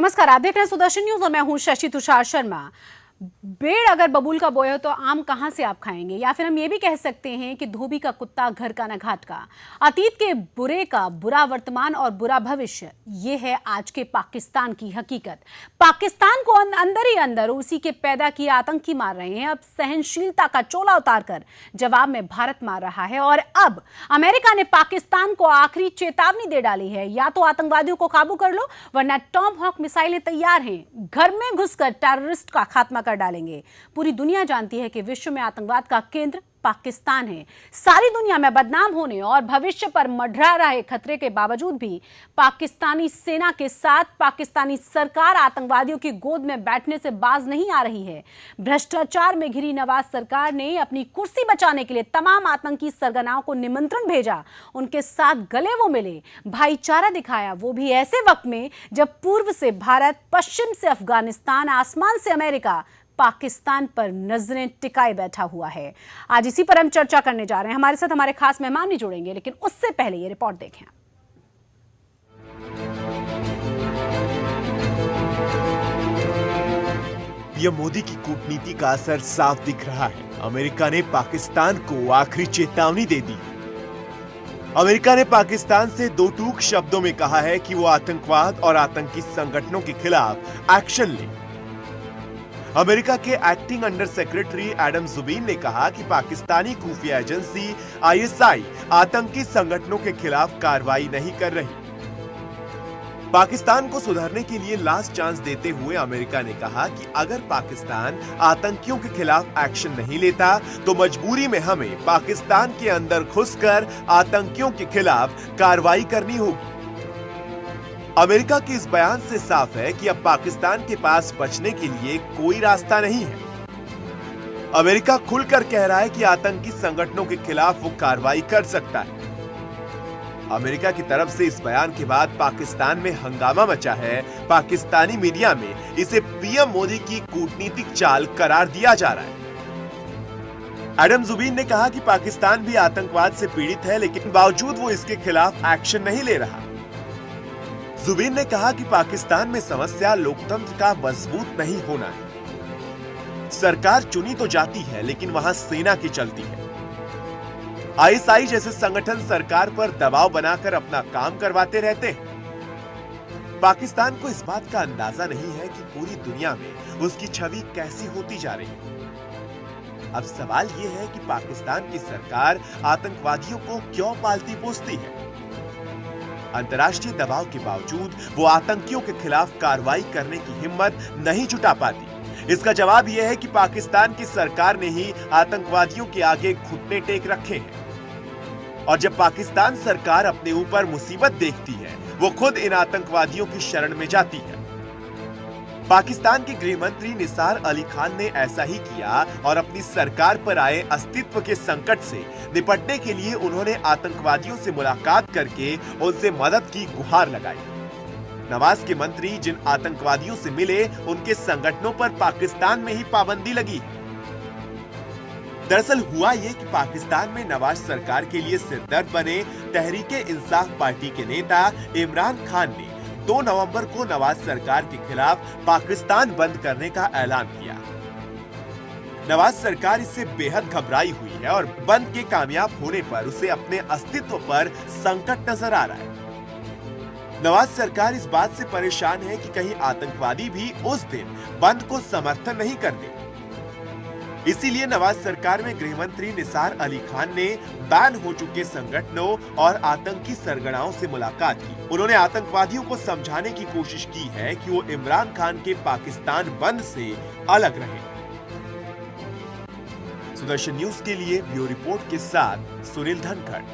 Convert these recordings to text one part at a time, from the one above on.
नमस्कार, आप देख रहे हैं सुदर्शन न्यूज और मैं हूं शशि तुषार शर्मा। पेड़ अगर बबूल का बोए हो तो आम कहां से आप खाएंगे, या फिर हम ये भी कह सकते हैं कि धोबी का कुत्ता घर का न घाट का। अतीत के बुरे का बुरा वर्तमान और बुरा भविष्य, ये है आज के पाकिस्तान की हकीकत। पाकिस्तान को अंदर ही अंदर उसी के पैदा किए आतंकी मार रहे हैं। अब सहनशीलता का चोला उतारकर जवाब में भारत मार रहा है और अब अमेरिका ने पाकिस्तान को आखिरी चेतावनी दे डाली है, या तो आतंकवादियों को काबू कर लो वरना टॉम हॉक मिसाइलें तैयार हैं, घर में घुसकर टेररिस्ट का खात्मा डालेंगे। पूरी दुनिया जानती है कि विश्व में आतंकवाद का केंद्र पाकिस्तान है। सारी दुनिया में बदनाम होने और भविष्य पर मंडरा रहे खतरे के बावजूद भी पाकिस्तानी सेना के साथ पाकिस्तानी सरकार आतंकवादियों की गोद में बैठने से बाज नहीं आ रही है। भ्रष्टाचार में घिरी नवाज सरकार ने अपनी कुर्सी बचाने के लिए तमाम आतंकी सरगनाओं को निमंत्रण भेजा, उनके साथ गले वो मिले, भाईचारा दिखाया, वो भी ऐसे वक्त में जब पूर्व से भारत, पश्चिम से अफगानिस्तान, आसमान से अमेरिका पाकिस्तान पर नजरें टिकाए बैठा हुआ है। आज इसी पर हम चर्चा करने जा रहे हैं। हमारे साथ हमारे खास मेहमान भी जुड़ेंगे, लेकिन उससे पहले ये रिपोर्ट देखें। पीएम मोदी की कूटनीति का असर साफ दिख रहा है। अमेरिका ने पाकिस्तान को आखिरी चेतावनी दे दी। अमेरिका ने पाकिस्तान से दो टूक शब्दों में कहा है कि वो आतंकवाद और आतंकी संगठनों के खिलाफ एक्शन ले। अमेरिका के acting under secretary Adam Szubin ने कहा कि पाकिस्तानी खुफिया एजेंसी आईएसआई आतंकी संगठनों के खिलाफ कार्रवाई नहीं कर रही। पाकिस्तान को सुधरने के लिए लास्ट चांस देते हुए अमेरिका ने कहा कि अगर पाकिस्तान आतंकियों के खिलाफ एक्शन नहीं लेता तो मजबूरी में हमें पाकिस्तान के अंदर घुसकर आतंकियों के खिलाफ कार्रवाई करनी होगी। अमेरिका के इस बयान से साफ है कि अब पाकिस्तान के पास बचने के लिए कोई रास्ता नहीं है। अमेरिका खुलकर कह रहा है कि आतंकी संगठनों के खिलाफ वो कार्रवाई कर सकता है। अमेरिका की तरफ से इस बयान के बाद पाकिस्तान में हंगामा मचा है। पाकिस्तानी मीडिया में इसे पीएम मोदी की कूटनीतिक चाल करार दिया जा रहा है। एडम जुबीन ने कहा कि पाकिस्तान भी आतंकवाद से पीड़ित है, लेकिन बावजूद वो इसके खिलाफ एक्शन नहीं ले रहा। जुबीन ने कहा कि पाकिस्तान में समस्या लोकतंत्र का मजबूत नहीं होना है। सरकार चुनी तो जाती है, लेकिन वहां सेना की चलती है। आईएसआई जैसे संगठन सरकार पर दबाव बनाकर अपना काम करवाते रहते हैं। पाकिस्तान को इस बात का अंदाजा नहीं है कि पूरी दुनिया में उसकी छवि कैसी होती जा रही है। अब सवाल यह है कि पाकिस्तान की सरकार आतंकवादियों को क्यों पालती पोसती है। अंतर्राष्ट्रीय दबाव के बावजूद वो आतंकियों के खिलाफ कार्रवाई करने की हिम्मत नहीं जुटा पाती। इसका जवाब यह है कि पाकिस्तान की सरकार ने ही आतंकवादियों के आगे घुटने टेक रखे हैं। और जब पाकिस्तान सरकार अपने ऊपर मुसीबत देखती है, वो खुद इन आतंकवादियों की शरण में जाती है। पाकिस्तान के गृह मंत्री निसार अली खान ने ऐसा ही किया और अपनी सरकार पर आए अस्तित्व के संकट से निपटने के लिए उन्होंने आतंकवादियों से मुलाकात करके उनसे मदद की गुहार लगाई। नवाज के मंत्री जिन आतंकवादियों से मिले, उनके संगठनों पर पाकिस्तान में ही पाबंदी लगी है। दरअसल हुआ ये कि पाकिस्तान में नवाज सरकार के लिए सिरदर्द बने तहरीक-ए-इंसाफ पार्टी के नेता इमरान खान ने 2 नवंबर को नवाज सरकार के खिलाफ पाकिस्तान बंद करने का ऐलान किया। नवाज सरकार इससे बेहद घबराई हुई है और बंद के कामयाब होने पर उसे अपने अस्तित्व पर संकट नजर आ रहा है। नवाज सरकार इस बात से परेशान है कि कहीं आतंकवादी भी उस दिन बंद को समर्थन नहीं कर दे। इसीलिए नवाज सरकार में गृह मंत्री निसार अली खान ने बैन हो चुके संगठनों और आतंकी सरगनाओं से मुलाकात की। उन्होंने आतंकवादियों को समझाने की कोशिश की है कि वो इमरान खान के पाकिस्तान बंद से अलग रहें। सुदर्शन न्यूज के लिए ब्यूरो रिपोर्ट के साथ सुनील धनखड़।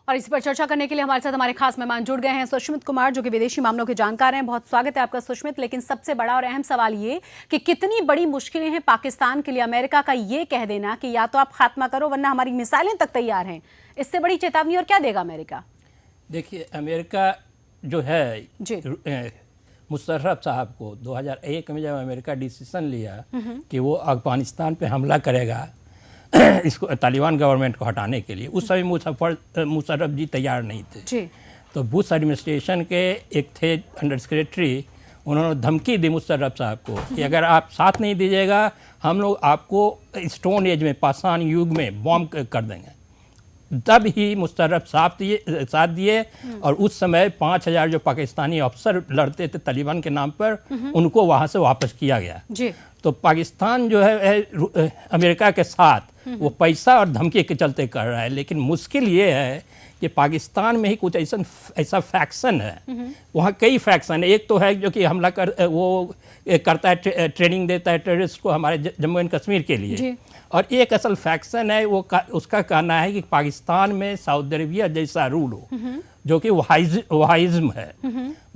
और इस पर चर्चा करने के लिए हमारे साथ हमारे खास मेहमान जुड़ गए हैं सुष्मित कुमार, जो कि विदेशी मामलों के जानकार हैं। बहुत स्वागत है आपका सुष्मित। लेकिन सबसे बड़ा और अहम सवाल ये कि कितनी बड़ी मुश्किलें हैं पाकिस्तान के लिए अमेरिका का ये कह देना कि या तो आप खात्मा करो वरना हमारी मिसाइलें तक तैयार हैं। इससे बड़ी चेतावनी और क्या देगा अमेरिका? देखिए, अमेरिका जो है जी, मुशर्रफ साहब को 2001 में जब अमेरिका डिसीजन लिया कि वो अफगानिस्तान पे हमला करेगा इसको तालिबान गवर्नमेंट को हटाने के लिए। उस समय मुशर्रफ जी तैयार नहीं थे जी। तो बुश एडमिनिस्ट्रेशन के एक थे अंडर सेक्रेटरी, उन्होंने धमकी दी मुशर्रफ साहब को कि अगर आप साथ नहीं दीजिएगा हम लोग आपको स्टोन एज में, पाषाण युग में बॉम्ब कर देंगे। तब ही मुशर्रफ साथ दिए और उस समय 5000 जो पाकिस्तानी अफसर लड़ते थे तालिबान के नाम पर, उनको वहाँ से वापस किया गया जी। तो पाकिस्तान जो है अमेरिका के साथ वो पैसा और धमकी के चलते कर रहा है, लेकिन मुश्किल ये है कि पाकिस्तान में ही कुछ ऐसा फैक्शन है, वहाँ कई फैक्शन है। एक तो है जो कि हमला करता है, ट्रेनिंग देता है टेररिस्ट को हमारे जम्मू एंड कश्मीर के लिए, और एक असल फैक्शन है उसका कहना है कि पाकिस्तान में सऊदी अरबिया जैसा रूल हो, जो कि वहाइज्म है।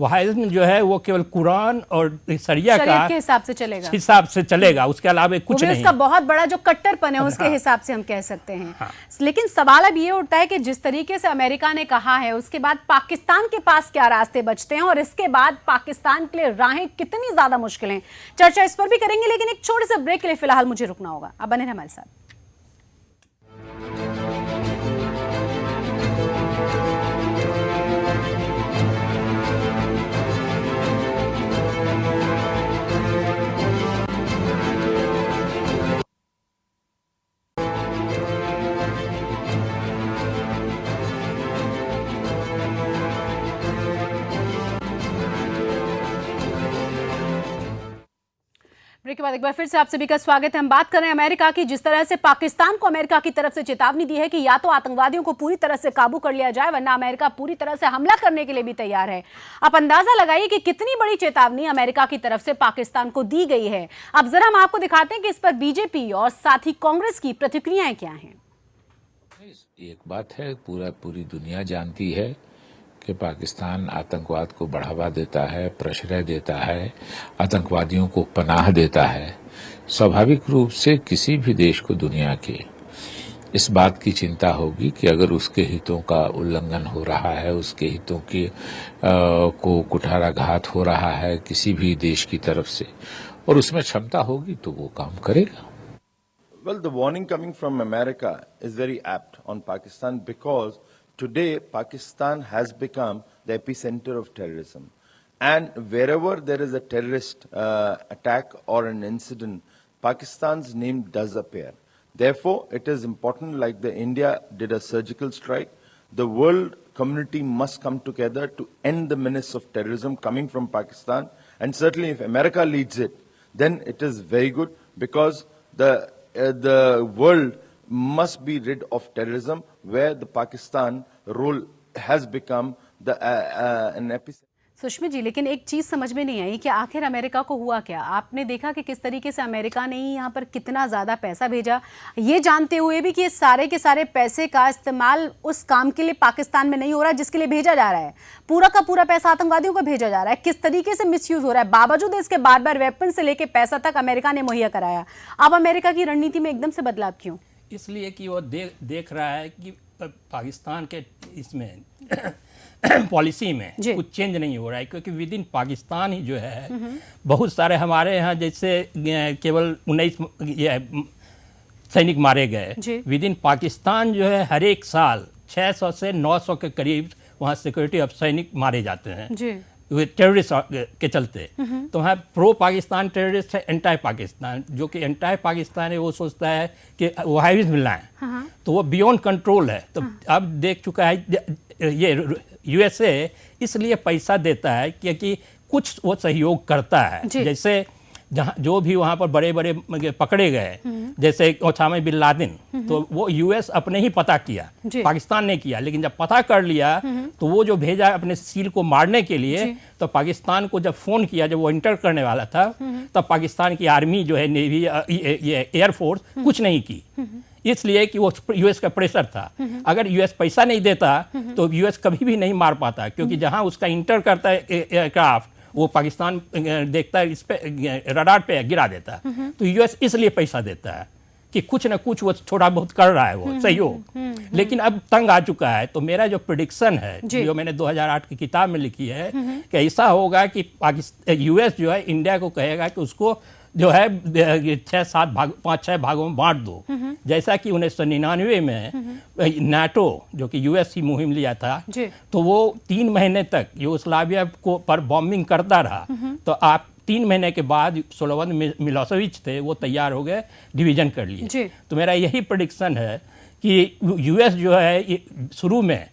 वहाइज्म जो है वो केवल कुरान और शरिया के हिसाब से चलेगा, उसके अलावा कुछ नहीं। उसका बहुत बड़ा जो कट्टरपन है उसके हिसाब से हम कह सकते हैं। लेकिन सवाल अब ये उठता है कि जिस तरीके से अमेरिका ने कहा है, उसके बाद पाकिस्तान के पास क्या रास्ते बचते हैं और इसके बाद पाकिस्तान के लिए राहें कितनी ज्यादा मुश्किल हैं। चर्चा इस पर भी करेंगे, लेकिन एक छोटे से ब्रेक के लिए फिलहाल मुझे रुकना होगा। अब बने हमारे साथ। ब्रेक के बाद एक बार फिर से आप सभी का स्वागत है। हम बात कर रहे हैं अमेरिका की, जिस तरह से पाकिस्तान को अमेरिका की तरफ से चेतावनी दी है कि या तो आतंकवादियों को पूरी तरह से काबू कर लिया जाए, वरना अमेरिका पूरी तरह से हमला करने के लिए भी तैयार है। आप अंदाजा लगाइए कि कितनी बड़ी चेतावनी अमेरिका की तरफ से पाकिस्तान को दी गई है। अब जरा हम आपको दिखाते हैं कि इस पर बीजेपी और साथ ही कांग्रेस की प्रतिक्रियाएं क्या हैं। एक बात है, पूरी दुनिया जानती है कि पाकिस्तान आतंकवाद को बढ़ावा देता है, प्रश्रय देता है, आतंकवादियों को पनाह देता है। स्वाभाविक रूप से किसी भी देश को दुनिया के इस बात की चिंता होगी कि अगर उसके हितों का उल्लंघन हो रहा है, उसके हितों की को कुठाराघात हो रहा है किसी भी देश की तरफ से, और उसमें क्षमता होगी तो वो काम करेगा। Well, the warning coming from America is very apt on Pakistan because today Pakistan has become the epicenter of terrorism. And wherever there is a terrorist attack or an incident, Pakistan's name does appear. Therefore, it is important, like the India did a surgical strike, the world community must come together to end the menace of terrorism coming from Pakistan. And certainly if America leads it, then it is very good because the world must be rid of terrorism, where the Pakistan role has become an epicenter. Sushma ji, लेकिन एक चीज समझ में नहीं आई कि आखिर America को हुआ क्या। आपने देखा कि किस तरीके से अमेरिका ने यहाँ पर कितना ज्यादा पैसा भेजा, ये जानते हुए भी कि सारे के सारे पैसे का इस्तेमाल उस काम के लिए पाकिस्तान में नहीं हो रहा है जिसके लिए भेजा जा रहा है। पूरा का पूरा पैसा आतंकवादियों को भेजा जा रहा है। किस तरीके से मिसयूज हो रहा है, बावजूद इसके बार बार वेपन से लेके पैसा तक अमेरिका ने मुहैया कराया। अब अमेरिका की रणनीति में एकदम से बदलाव क्यों? इसलिए कि वो देख रहा है कि पाकिस्तान के इसमें पॉलिसी में कुछ चेंज नहीं हो रहा है, क्योंकि विद इन पाकिस्तान ही जो है बहुत सारे हमारे यहाँ जैसे केवल 19 सैनिक मारे गए। विद इन पाकिस्तान जो है हर एक साल 600 से 900 के करीब वहाँ सिक्योरिटी ऑफ सैनिक मारे जाते हैं टेररिस्ट के चलते। तो वहाँ प्रो पाकिस्तान टेररिस्ट है, एंटी पाकिस्तान। जो कि एंटी पाकिस्तान है वो सोचता है कि वहाबिज्म लाएं, तो वो बियॉन्ड कंट्रोल है। तो अब देख चुका है ये यूएसए इसलिए पैसा देता है क्योंकि कुछ वो सहयोग करता है। जैसे जहाँ जो भी वहाँ पर बड़े बड़े पकड़े गए, जैसे ओसामा बिन लादेन, तो वो यूएस अपने ही पता किया, पाकिस्तान ने किया। लेकिन जब पता कर लिया तो वो जो भेजा अपने सील को मारने के लिए, तो पाकिस्तान को जब फोन किया, जब वो इंटर करने वाला था, तब पाकिस्तान की आर्मी जो है, नेवी, ये एयरफोर्स कुछ नहीं की, इसलिए कि वो यूएस का प्रेशर था। अगर यूएस पैसा नहीं देता तो यूएस कभी भी नहीं मार पाता, क्योंकि जहां उसका इंटर करता है एयरक्राफ्ट, वो पाकिस्तान देखता है, इस पे रडार पे गिरा देता है। तो यूएस इसलिए पैसा देता है कि कुछ ना कुछ वो थोड़ा बहुत कर रहा है, वो सहयोग। लेकिन अब तंग आ चुका है। तो मेरा जो प्रेडिक्शन है, जो मैंने 2008 की किताब में लिखी है, कि ऐसा होगा कि यूएस जो है इंडिया को कहेगा कि उसको जो है 6-7 भाग 5-6 भागों में बांट दो। जैसा कि 1999 में नाटो जो कि यूएस की मुहिम लिया था, तो वो 3 महीने तक यूगोस्लाविया को पर बॉम्बिंग करता रहा। तो आप 3 महीने के बाद स्लोबोdan मिलोसेविच थे, वो तैयार हो गए, डिवीजन कर लिए। तो मेरा यही प्रेडिक्शन है कि यूएस जो है शुरू में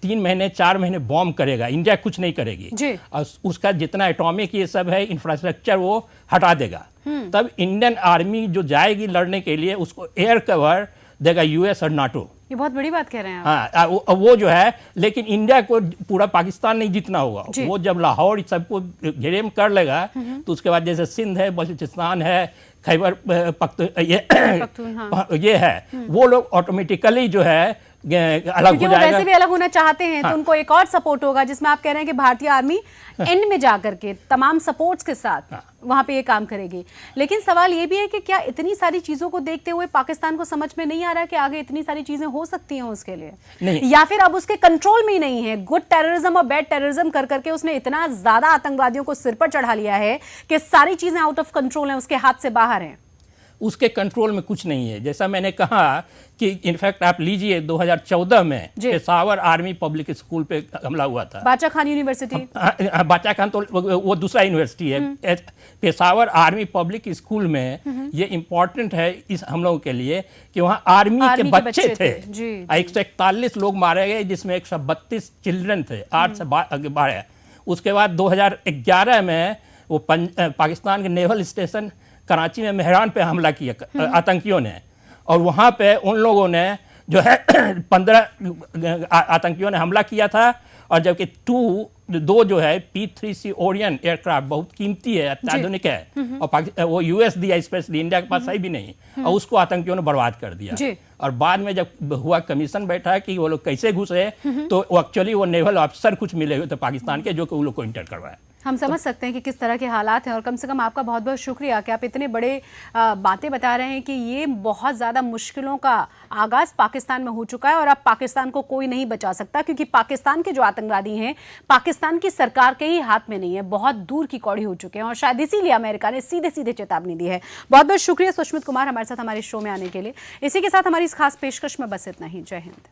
3 महीने 4 महीने बॉम्ब करेगा, इंडिया कुछ नहीं करेगी, और उसका जितना एटॉमिक ये सब है इंफ्रास्ट्रक्चर वो हटा देगा। तब इंडियन आर्मी जो जाएगी लड़ने के लिए उसको एयर कवर देगा यूएस और नाटो। ये बहुत बड़ी बात कह रहे हैं आप। हाँ, वो जो है, लेकिन इंडिया को पूरा पाकिस्तान नहीं जीतना होगा। वो जब लाहौर सबको घेरे में कर लेगा तो उसके बाद जैसे सिंध है, बलूचिस्तान है, खैबर पख्तूनख्वा ये है, वो लोग ऑटोमेटिकली जो है अलग हो जाएगा। वैसे भी अलग होना चाहते हैं, तो उनको एक और सपोर्ट होगा, जिसमें आप कह रहे हैं कि भारतीय आर्मी एंड में जाकर के तमाम सपोर्ट्स के साथ वहां पे ये काम करेगी। लेकिन सवाल ये भी है कि क्या इतनी सारी चीजों को देखते हुए पाकिस्तान को समझ में नहीं आ रहा कि आगे इतनी सारी चीजें हो सकती हैं उसके लिए नहीं, या फिर अब उसके कंट्रोल में ही नहीं है? गुड टेररिज्म और बैड टेररिज्म कर करके उसने इतना ज्यादा आतंकवादियों को सिर पर चढ़ा लिया है कि सारी चीजें आउट ऑफ कंट्रोल हैं, उसके हाथ से बाहर हैं। उसके कंट्रोल में कुछ नहीं है। जैसा मैंने कहा कि इनफैक्ट आप लीजिए 2014 में पेशावर आर्मी पब्लिक स्कूल पे हमला हुआ था। बाचा खान यूनिवर्सिटी, बाचा खान तो वो दूसरा यूनिवर्सिटी है। पेशावर आर्मी पब्लिक स्कूल में ये इम्पोर्टेंट है इस हम लोगों के लिए कि वहाँ आर्मी के बच्चे थे। 141 लोग मारे गए, जिसमें 132 चिल्ड्रन थे, 8 से 12। उसके बाद 2011 में वो पाकिस्तान के नेवल स्टेशन कराची में मेहरान पे हमला किया आतंकियों ने, और वहाँ पे उन लोगों ने जो है 15 आतंकियों ने हमला किया था। और जबकि 2 जो है P-3C ओरियन एयरक्राफ्ट बहुत कीमती है, अत्याधुनिक है, और वो यूएस दिया, स्पेशली इंडिया के पास सही भी नहीं, और उसको आतंकियों ने बर्बाद कर दिया। और बाद में जब हुआ कमीशन बैठा कि वो लोग कैसे घुसे, तो एक्चुअली वो नेवल ऑफिसर कुछ मिले हुए थे पाकिस्तान के, जो कि वो लोग को इंटर करवाया। हम समझ सकते हैं कि किस तरह के हालात हैं, और कम से कम आपका बहुत बहुत शुक्रिया कि आप इतने बड़े बातें बता रहे हैं कि ये बहुत ज़्यादा मुश्किलों का आगाज़ पाकिस्तान में हो चुका है, और अब पाकिस्तान को कोई नहीं बचा सकता, क्योंकि पाकिस्तान के जो आतंकवादी हैं पाकिस्तान की सरकार के ही हाथ में नहीं है, बहुत दूर की कौड़ी हो चुके हैं, और शायद इसीलिए अमेरिका ने सीधे सीधे चेतावनी दी है। बहुत बहुत शुक्रिया सुष्मित कुमार हमारे साथ हमारे शो में आने के लिए। इसी के साथ हमारी इस खास पेशकश में बस इतना ही। जय हिंद।